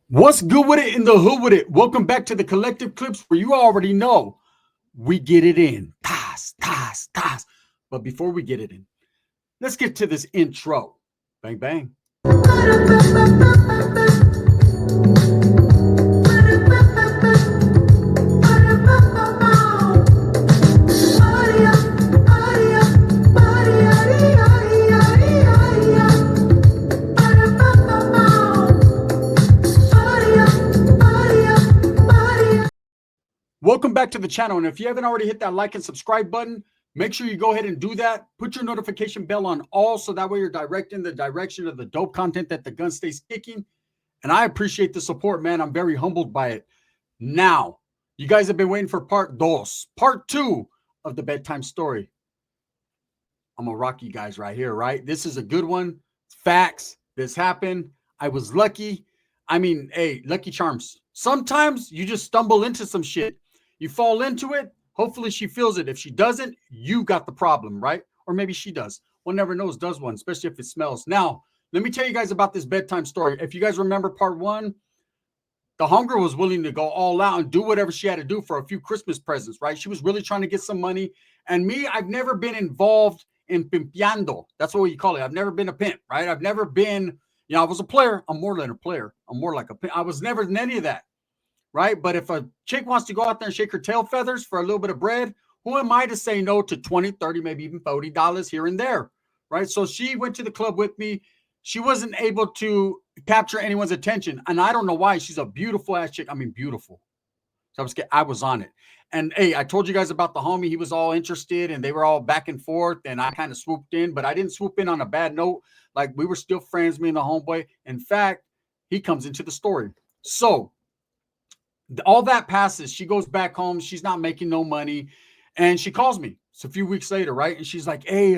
What's good with it in the hood with it? Welcome back to the collective clips where you already know we get it in. Tas, tas, tas. But before we get it in, let's get to this intro. Bang, bang. Welcome back to the channel. And if you haven't already hit that like and subscribe button, make sure you go ahead and do that. Put your notification bell on all so that way you're directing the direction of the dope content that the gun stays kicking. And I appreciate the support, man. I'm very humbled by it. Now, you guys have been waiting for part two of the bedtime story. I'm gonna rock you guys right here, right? This is a good one. Facts. This happened. I was lucky. I mean, hey, lucky charms. Sometimes you just stumble into some shit. You fall into it. Hopefully she feels it. If she doesn't, you got the problem, right? Or maybe she does. One never knows, does one, especially if it smells. Now, let me tell you guys about this bedtime story. If you guys remember part one, the homegirl was willing to go all out and do whatever she had to do for a few Christmas presents, right? She was really trying to get some money. And me, I've never been involved in pimpeando. That's what you call it. I've never been a pimp, right? I've never been, I was a player. I'm more than a player. I'm more like a pimp. I was never in any of that, right? But if a chick wants to go out there and shake her tail feathers for a little bit of bread, who am I to say no to 20, 30, maybe even $40 here and there, right? So she went to the club with me. She wasn't able to capture anyone's attention. And I don't know why. She's a beautiful ass chick. I mean, beautiful. So I was on it. And hey, I told you guys about the homie. He was all interested and they were all back and forth. And I kind of swooped in, but I didn't swoop in on a bad note. Like we were still friends, me and the homeboy. In fact, he comes into the story. So all that passes. She goes back home. She's not making no money. And she calls me. It's a few weeks later, right? And she's like, hey,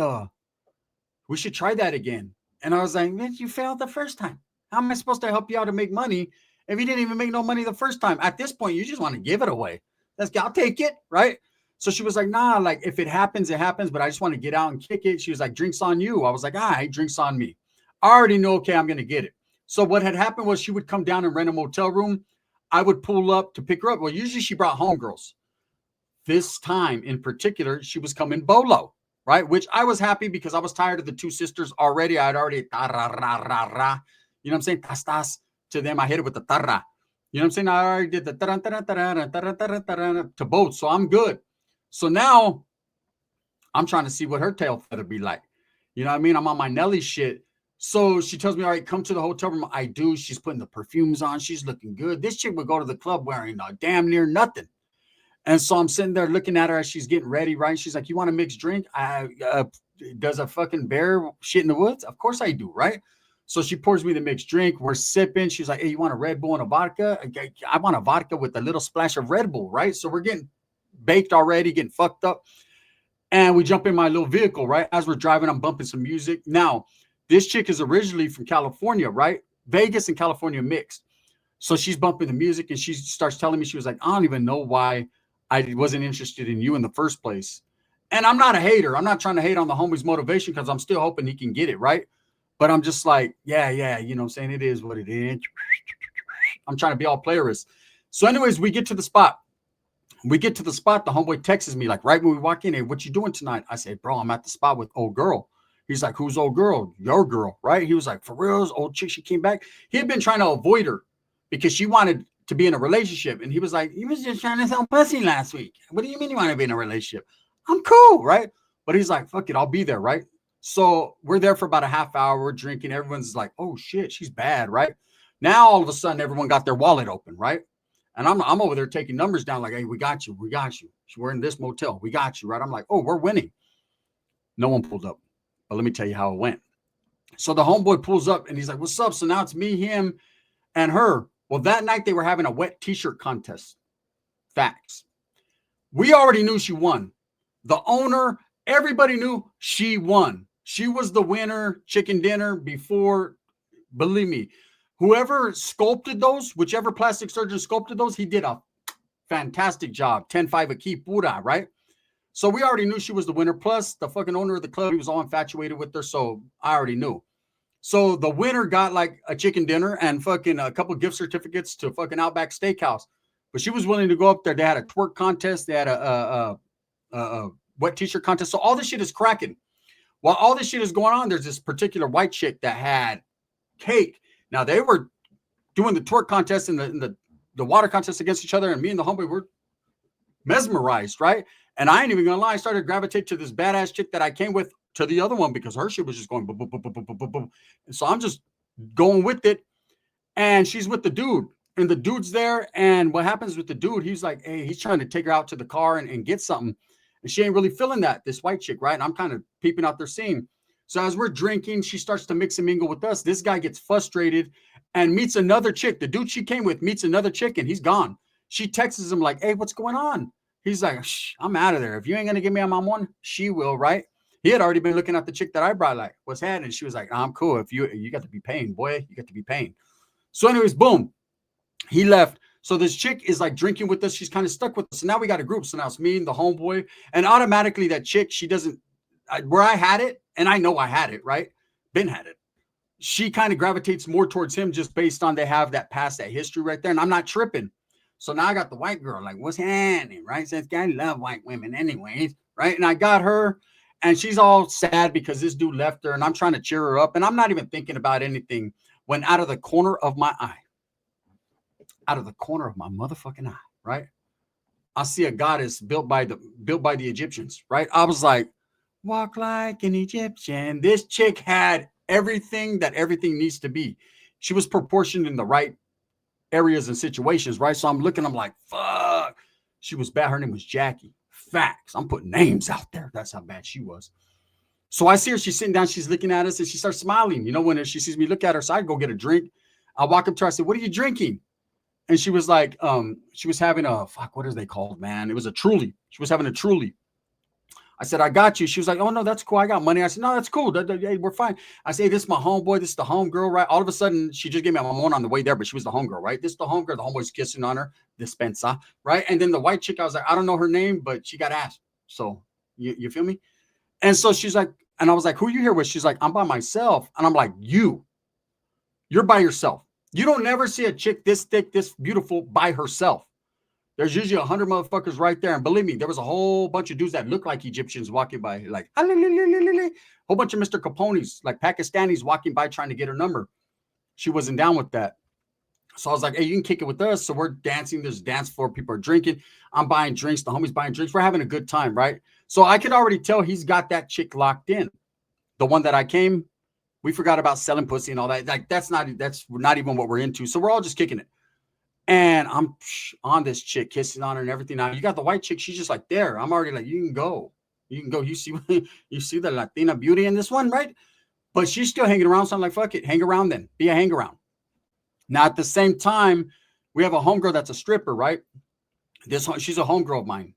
we should try that again. And I was like, man, you failed the first time. How am I supposed to help you out to make money if you didn't even make no money the first time? At this point, you just want to give it away. I'll take it, right? So she was like, nah, like if it happens, it happens, but I just want to get out and kick it. She was like, drinks on you. I was like, all right, drinks on me. I already know, okay, I'm going to get it. So what had happened was she would come down and rent a motel room. I would pull up to pick her up. Well, usually she brought homegirls. This time in particular, she was coming bolo, right? Which I was happy because I was tired of the two sisters already. I had already, you know what I'm saying? Tas, tas. To them, I hit it with the tarra. You know what I'm saying? I already did the to both. So I'm good. So now I'm trying to see what her tail feather be like. You know what I mean? I'm on my Nelly shit. So she tells me, all right, come to the hotel room. I do. She's putting the perfumes on. She's looking good. This chick would go to the club wearing damn near nothing. And so I'm sitting there looking at her as she's getting ready, right? She's like, you want a mixed drink? Does a fucking bear shit in the woods? Of course I do, right? So she pours me the mixed drink. We're sipping. She's like, hey, you want a Red Bull and a vodka? I want a vodka with a little splash of Red Bull, right? So we're getting baked already, getting fucked up. And we jump in my little vehicle, right? As we're driving, I'm bumping some music. Now, this chick is originally from California, right? Vegas and California mixed. So she's bumping the music and she starts telling me, she was like, I don't even know why I wasn't interested in you in the first place. And I'm not a hater. I'm not trying to hate on the homie's motivation because I'm still hoping he can get it, right? But I'm just like, yeah, you know what I'm saying? It is what it is. I'm trying to be all playerist. So anyways, we get to the spot. The homeboy texts me like right when we walk in, hey, what you doing tonight? I say, bro, I'm at the spot with old girl. He's like, who's old girl? Your girl, right? He was like, for real? Old chick, she came back. He had been trying to avoid her because she wanted to be in a relationship. And he was like, you was just trying to sell pussy last week. What do you mean you want to be in a relationship? I'm cool, right? But he's like, fuck it, I'll be there, right? So we're there for about a half hour. We're drinking. Everyone's like, oh shit, she's bad, right? Now all of a sudden, everyone got their wallet open, right? And I'm over there taking numbers down, like, hey, we got you. We're in this motel. We got you, right? I'm like, oh, we're winning. No one pulled up. But let me tell you how it went. So the homeboy pulls up and he's like, what's up? So now it's me, him, and her. Well, that night they were having a wet t-shirt contest. Facts. We already knew she won. The owner, everybody knew she won. She was the winner, chicken dinner before, believe me, whoever sculpted those, whichever plastic surgeon sculpted those, he did a fantastic job. 10-5 a key, pura, right? So we already knew she was the winner. Plus, the fucking owner of the club, he was all infatuated with her. So I already knew. So the winner got like a chicken dinner and fucking a couple gift certificates to fucking Outback Steakhouse. But she was willing to go up there. They had a twerk contest. They had a wet t-shirt contest. So all this shit is cracking. While all this shit is going on, there's this particular white chick that had cake. Now they were doing the twerk contest and the water contest against each other, and me and the homeboy were mesmerized, right? And I ain't even gonna lie, I started to gravitate to this badass chick that I came with to the other one because her shit was just going boom, boom, boom, boom, boom, boom, boom, boom. And so I'm just going with it. And she's with the dude, and the dude's there. And what happens with the dude? He's like, hey, he's trying to take her out to the car and get something. And she ain't really feeling that, this white chick, right? And I'm kind of peeping out their scene. So as we're drinking, she starts to mix and mingle with us. This guy gets frustrated and meets another chick. The dude she came with meets another chick, and he's gone. She texts him like, hey, what's going on? He's like, I'm out of there. If you ain't going to give me a mamon, she will, right? He had already been looking at the chick that I brought, like, what's happening? She was like, I'm cool. If you got to be paying, boy, you got to be paying. So anyways, boom, he left. So this chick is like drinking with us. She's kind of stuck with us. So now we got a group. So now it's me and the homeboy. And automatically that chick, she doesn't, where I had it, and I know I had it, right? Ben had it. She kind of gravitates more towards him just based on they have that past, that history right there. And I'm not tripping. So now I got the white girl, like, what's happening, right? Says, I love white women anyways, right? And I got her, and she's all sad because this dude left her, and I'm trying to cheer her up, and I'm not even thinking about anything when out of the corner of my eye, out of the corner of my motherfucking eye, right? I see a goddess built by the Egyptians, right? I was like, walk like an Egyptian. This chick had everything that everything needs to be. She was proportioned in the right areas and situations, right? So I'm looking, I'm like, fuck. She was bad. Her name was Jackie. Facts. I'm putting names out there. That's how bad she was. So I see her, she's sitting down, she's looking at us, and she starts smiling. You know, when she sees me look at her, so I go get a drink. I walk up to her, I said, what are you drinking? And she was like, she was having a, fuck, what is they called, man? It was a Truly. She was having a Truly. I said, I got you. She was like, oh, no, that's cool. I got money. I said, no, that's cool. Hey, we're fine. I say, this is my homeboy. This is the homegirl, right? All of a sudden, she just gave me a mamon on the way there, but she was the homegirl, right? This is the homegirl. The homeboy's kissing on her, dispensa, right? And then the white chick, I was like, I don't know her name, but she got asked. So you feel me? And so she's like, and I was like, who are you here with? She's like, I'm by myself. And I'm like, you're by yourself. You don't never see a chick this thick, this beautiful by herself. There's usually 100 motherfuckers right there. And believe me, there was a whole bunch of dudes that look like Egyptians walking by, like, whole bunch of Mr. Capones, like Pakistanis walking by trying to get her number. She wasn't down with that. So I was like, hey, you can kick it with us. So we're dancing. There's a dance floor. People are drinking. I'm buying drinks. The homie's buying drinks. We're having a good time, right? So I could already tell he's got that chick locked in. The one that I came, we forgot about selling pussy and all that. Like, that's not even what we're into. So we're all just kicking it. And I'm on this chick, kissing on her and everything. Now you got the white chick. She's just like, there. I'm already like, you can go. You can go. You see the Latina beauty in this one, right? But she's still hanging around. So I'm like, fuck it. Hang around then. Be a hang around. Now, at the same time, we have a homegirl that's a stripper, right? She's a homegirl of mine,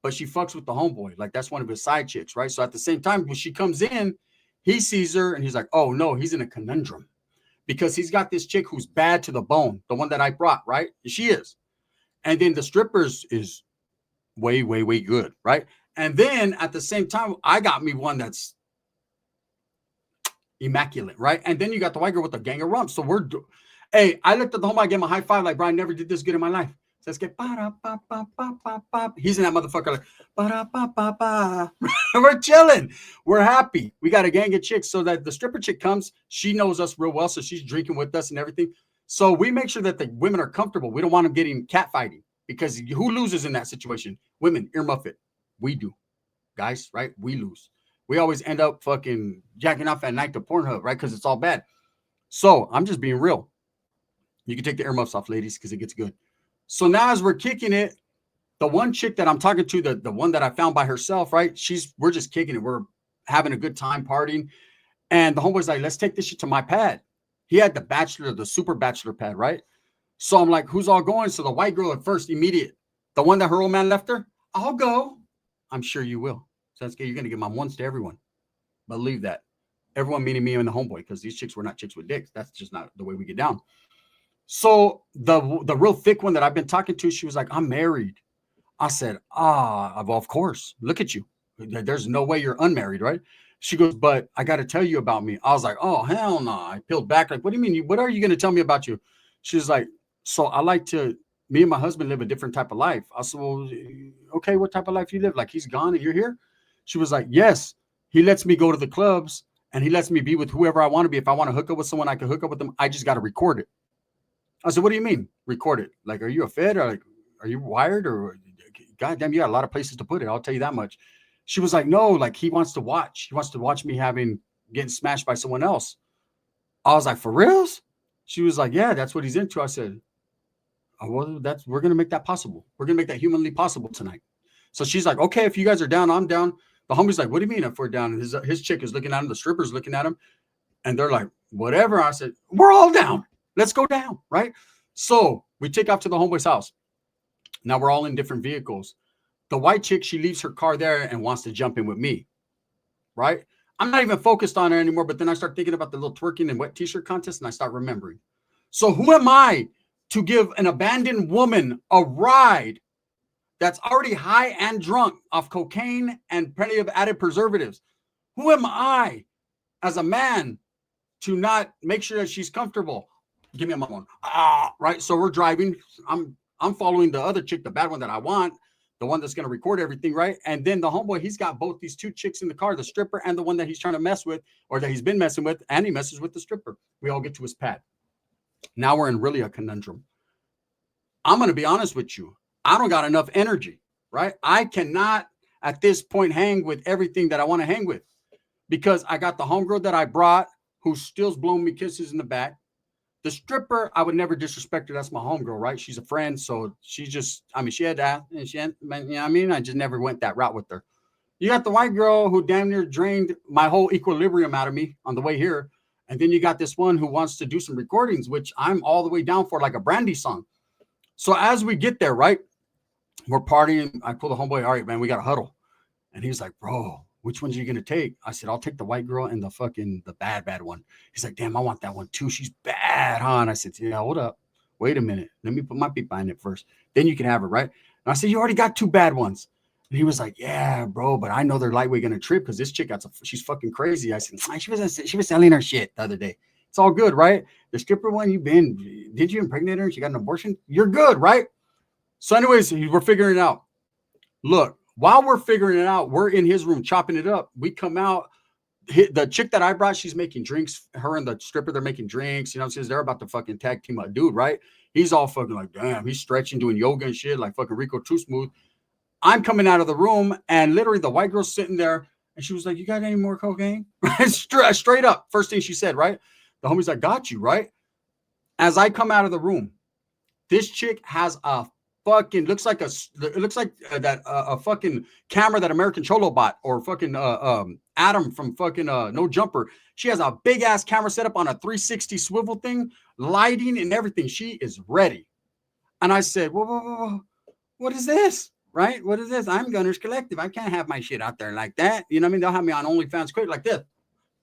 but she fucks with the homeboy. Like, that's one of his side chicks, right? So at the same time, when she comes in, he sees her and he's like, oh, no, he's in a conundrum because he's got this chick who's bad to the bone, the one that I brought, right? She is. And then the strippers is way, way, way good, right? And then at the same time, I got me one that's immaculate, right? And then you got the white girl with the gang of rumps. So hey, I looked at the homeboy, I gave him a high five, like, bro, I never did this good in my life. So let's get he's in that motherfucker like we're chilling. We're happy. We got a gang of chicks so that the stripper chick comes, she knows us real well. So she's drinking with us and everything. So we make sure that the women are comfortable. We don't want them getting catfighting because who loses in that situation? Women, earmuff it. We do. Guys, right? We lose. We always end up fucking jacking off at night to Pornhub, right? Because it's all bad. So I'm just being real. You can take the earmuffs off, ladies, because it gets good. So now as we're kicking it, the one chick that I'm talking to, the one that I found by herself, right? We're just kicking it. We're having a good time partying. And the homeboy's like, let's take this shit to my pad. He had the super bachelor pad, right? So I'm like, who's all going? So the white girl at first, immediate. The one that her old man left her, I'll go. I'm sure you will. So that's good. You're going to give my ones to everyone. Believe that. Everyone meaning me and the homeboy, because these chicks were not chicks with dicks. That's just not the way we get down. So the real thick one that I've been talking to, she was like, I'm married. I said, well, of course. Look at you. There's no way you're unmarried, right? She goes, but I got to tell you about me. I was like, oh, hell no. I peeled back. Like, what do you mean? What are you going to tell me about you? She's like, so I like to, me and my husband live a different type of life. I said, well, okay, what type of life you live? Like, he's gone and you're here? She was like, yes, he lets me go to the clubs and he lets me be with whoever I want to be. If I want to hook up with someone, I can hook up with them. I just got to record it. I said, what do you mean record it? Like, are you a fed or like, are you wired or goddamn, you got a lot of places to put it. I'll tell you that much. She was like, no, like he wants to watch. He wants to watch me getting smashed by someone else. I was like, for reals? She was like, yeah, that's what he's into. I said, oh, well, we're gonna make that possible. We're gonna make that humanly possible tonight. So she's like, okay, if you guys are down, I'm down. The homie's like, what do you mean if we're down? And his chick is looking at him, the stripper's looking at him, and they're like, whatever. I said, we're all down. Let's go down, right? So we take off to the homeboy's house. Now we're all in different vehicles. The white chick, she leaves her car there and wants to jump in with me, right? I'm not even focused on her anymore, but then I start thinking about the little twerking and wet t-shirt contest, and I start remembering. So who am I to give an abandoned woman a ride that's already high and drunk off cocaine and plenty of added preservatives? Who am I as a man to not make sure that she's comfortable? Give me a moment. Right? So we're driving. I'm following the other chick, the bad one that I want, the one that's going to record everything, right? And then the homeboy, he's got both these two chicks in the car, the stripper and the one that he's trying to mess with, or that he's been messing with, and he messes with the stripper. We all get to his pad. Now we're in really a conundrum. I'm going to be honest with you. I don't got enough energy, right? I cannot at this point hang with everything that I want to hang with, because I got the homegirl that I brought who still's blowing me kisses in the back. The stripper, I would never disrespect her. That's my homegirl, right? She's a friend. So she just, I mean, she had that. And she had, you know what I mean? I just never went that route with her. You got the white girl who damn near drained my whole equilibrium out of me on the way here. And then you got this one who wants to do some recordings, which I'm all the way down for, like a Brandy song. So as we get there, right, we're partying. I pull the homeboy, all right, man, we got to huddle. And he's like, bro, which ones are you going to take? I said, I'll take the white girl and the bad one. He's like, damn, I want that one too. She's bad, huh? And I said, yeah, hold up. Wait a minute. Let me put my peep behind it first. Then you can have her, right? And I said, you already got two bad ones. And he was like, yeah, bro, but I know they're lightweight going to trip because this chick she's fucking crazy. I said, she was selling her shit the other day. It's all good, right? The stripper one, did you impregnate her and she got an abortion? You're good, right? So anyways, we're figuring it out. Look, while we're figuring it out, we're in his room chopping it up. We come out. The chick that I brought, she's making drinks. Her and the stripper, they're making drinks. You know what I'm saying? They're about to fucking tag team a dude, right? He's all fucking like, damn, he's stretching, doing yoga and shit, like fucking Rico Too Smooth. I'm coming out of the room, and literally the white girl's sitting there, and she was like, you got any more cocaine? Straight up. First thing she said, right? The homie's like, got you, right? As I come out of the room, this chick has a fucking looks like that a fucking camera that American Cholo bought, or fucking Adam from fucking No Jumper. She has a big ass camera set up on a 360 swivel thing, lighting and everything. She is ready. And I said, whoa, what is this? Right? What is this? I'm Gunners Collective. I can't have my shit out there like that. You know what I mean? They'll have me on OnlyFans quick like this.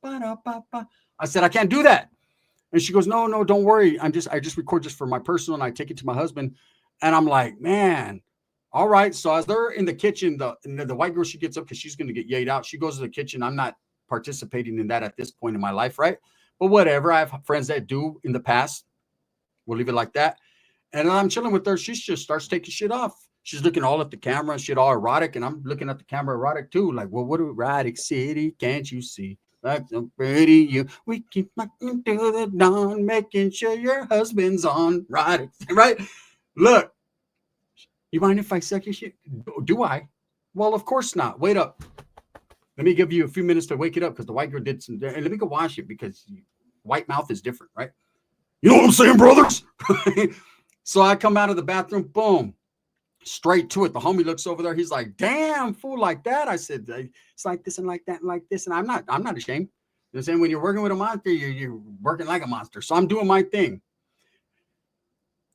I said, I can't do that. And she goes, no, don't worry. I just record just for my personal, and I take it to my husband. And I'm like, man, all right. So as they're in the kitchen, the white girl, she gets up because she's going to get yayed out. She goes to the kitchen. I'm not participating in that at this point in my life, right? But whatever. I have friends that do in the past. We'll leave it like that. And I'm chilling with her. She just starts taking shit off. She's looking all at the camera and shit, all erotic. And I'm looking at the camera erotic too. Like, well, what erotic city can't you see? Like so pretty you. We keep looking to the dawn, making sure your husband's on. Right? Look, you mind if I suck your shit? Do I? Well, of course not. Wait up. Let me give you a few minutes to wake it up, because the white girl did some. And let me go wash it, because white mouth is different, right? You know what I'm saying, brothers? So I come out of the bathroom, boom, straight to it. The homie looks over there. He's like, damn, fool, like that. I said, it's like this and like that and like this. And I'm not ashamed. You know what I'm saying? When you're working with a monster, you're working like a monster. So I'm doing my thing.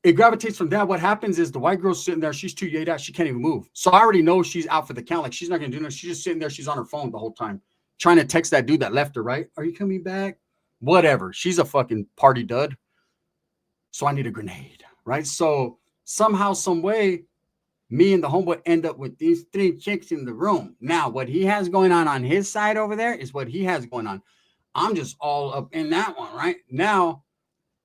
It gravitates from that. What happens is the white girl's sitting there. She's too yayed out. She can't even move. So I already know she's out for the count. Like, she's not going to do nothing. She's just sitting there. She's on her phone the whole time, trying to text that dude that left her, right? Are you coming back? Whatever. She's a fucking party dud. So I need a grenade, right? So somehow, some way, Me and the homeboy end up with these 3 chicks in the room. Now, what he has going on his side over there is what he has going on. I'm just all up in that one, right? Now,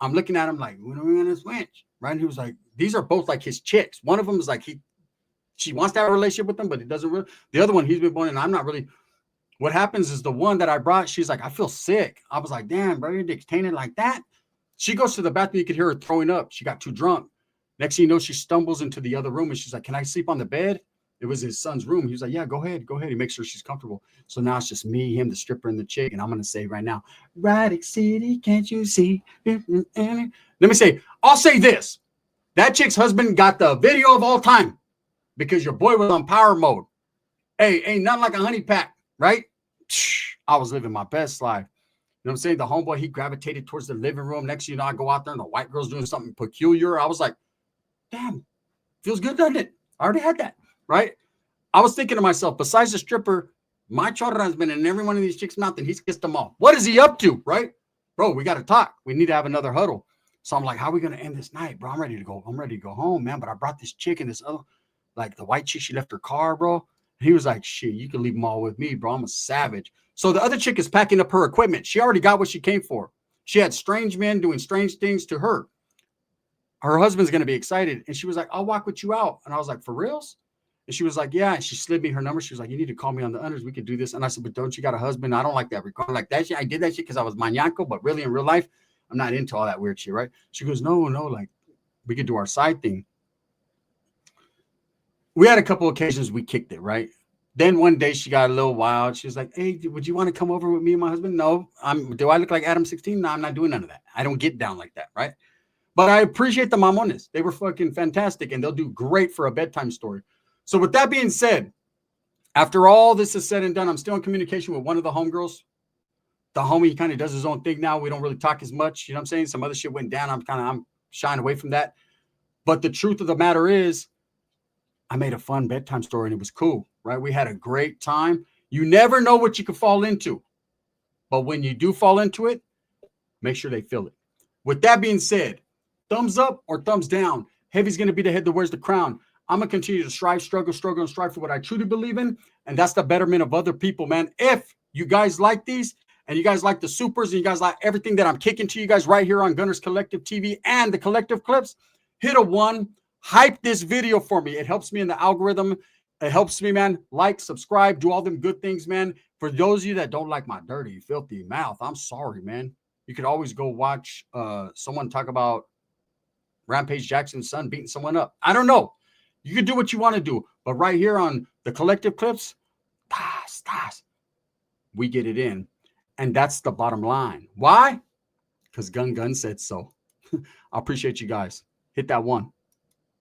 I'm looking at him like, when are we going to switch? Right? And he was like, these are both like his chicks. One of them is like, she wants to have a relationship with him, but it doesn't really. The other one, he's been born, and I'm not really. What happens is the one that I brought, she's like, I feel sick. I was like, damn, bro, your dick's tainted like that. She goes to the bathroom. You could hear her throwing up. She got too drunk. Next thing you know, she stumbles into the other room and she's like, can I sleep on the bed? It was his son's room. He was like, yeah, go ahead. Go ahead. He makes sure she's comfortable. So now it's just me, him, the stripper, and the chick. And I'm going to say right now, Radic City, can't you see? Let me say, I'll say this. That chick's husband got the video of all time because your boy was on power mode. Hey, ain't nothing like a honey pack, right? I was living my best life. You know what I'm saying? The homeboy, he gravitated towards the living room. Next thing you know, I go out there and the white girl's doing something peculiar. I was like, damn, feels good, doesn't it? I already had that, right? I was thinking to myself, besides the stripper, my chorra's been in every one of these chicks' mouth and he's kissed them all. What is he up to, right? Bro, we got to talk. We need to have another huddle. So I'm like, how are we going to end this night, bro? I'm ready to go. I'm ready to go home, man. But I brought this chick and this other, like the white chick, she left her car, bro. And he was like, shit, you can leave them all with me, bro. I'm a savage. So the other chick is packing up her equipment. She already got what she came for. She had strange men doing strange things to her. Her husband's going to be excited. And she was like, I'll walk with you out. And I was like, for reals? And she was like, yeah. And she slid me her number. She was like, you need to call me on the unders. We could do this. And I said, but don't you got a husband? I don't like that. Like that shit. I did that shit because I was maniacal, but really in real life, I'm not into all that weird shit, right? She goes, no, like we could do our side thing. We had a couple occasions we kicked it, right? Then one day she got a little wild. She was like, hey, would you want to come over with me and my husband? No. Do I look like Adam 16? No, I'm not doing none of that. I don't get down like that, right? But I appreciate the mamones. They were fucking fantastic, and they'll do great for a bedtime story. So with that being said, after all this is said and done, I'm still in communication with one of the homegirls. The homie, he kind of does his own thing now. We don't really talk as much. You know what I'm saying? Some other shit went down. I'm shying away from that. But the truth of the matter is, I made a fun bedtime story, and it was cool, right? We had a great time. You never know what you could fall into. But when you do fall into it, make sure they feel it. With that being said, thumbs up or thumbs down. Heavy's going to be the head that wears the crown. I'm going to continue to strive, struggle, and strive for what I truly believe in. And that's the betterment of other people, man. If you guys like these and you guys like the supers and you guys like everything that I'm kicking to you guys right here on Gunners Collective TV and the Collective Clips, hit a 1. Hype this video for me. It helps me in the algorithm. It helps me, man. Like, subscribe, do all them good things, man. For those of you that don't like my dirty, filthy mouth, I'm sorry, man. You could always go watch someone talk about Rampage Jackson's son beating someone up. I don't know. You can do what you want to do. But right here on the Collective Clips, we get it in. And that's the bottom line. Why? Because Gun said so. I appreciate you guys. Hit that 1.